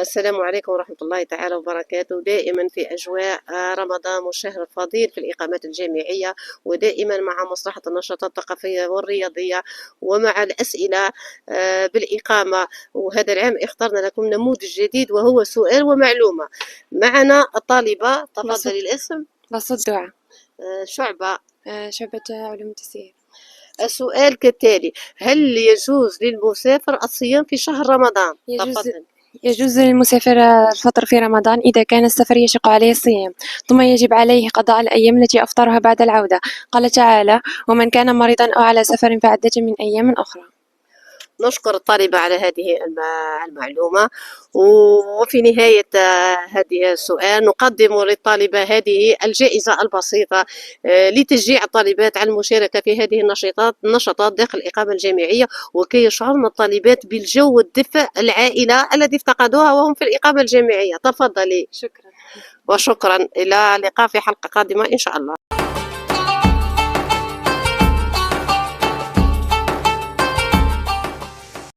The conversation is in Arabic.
السلام عليكم ورحمة الله تعالى وبركاته. دائما في أجواء رمضان والشهر الفضيل في الإقامات الجامعية، ودائما مع مصلحة النشاطات الثقافية والرياضية ومع الأسئلة بالإقامة. وهذا العام اخترنا لكم نموذج جديد وهو سؤال ومعلومة. معنا الطالبة، تفضلي الاسم. بسط دعاء. شعبة. شعبة علوم التسيير. السؤال كالتالي: هل يجوز للمسافر الصيام في شهر رمضان؟ تفضل. يجوز للمسافر الفطر في رمضان إذا كان السفر يشق عليه الصيام، ثم يجب عليه قضاء الأيام التي أفطرها بعد العودة. قال تعالى: ومن كان مريضا أو على سفر فعدة من أيام أخرى. نشكر الطالبة على هذه المعلومة. وفي نهاية هذه السؤال نقدم للطالبة هذه الجائزة البسيطة لتشجيع الطالبات على المشاركة في هذه النشاطات داخل الإقامة الجامعية، وكي يشعرن الطالبات بالجو والدفء العائلة الذي افتقدوها وهم في الإقامة الجامعية. تفضلي. شكرا. وشكرا، إلى اللقاء في حلقة قادمة إن شاء الله.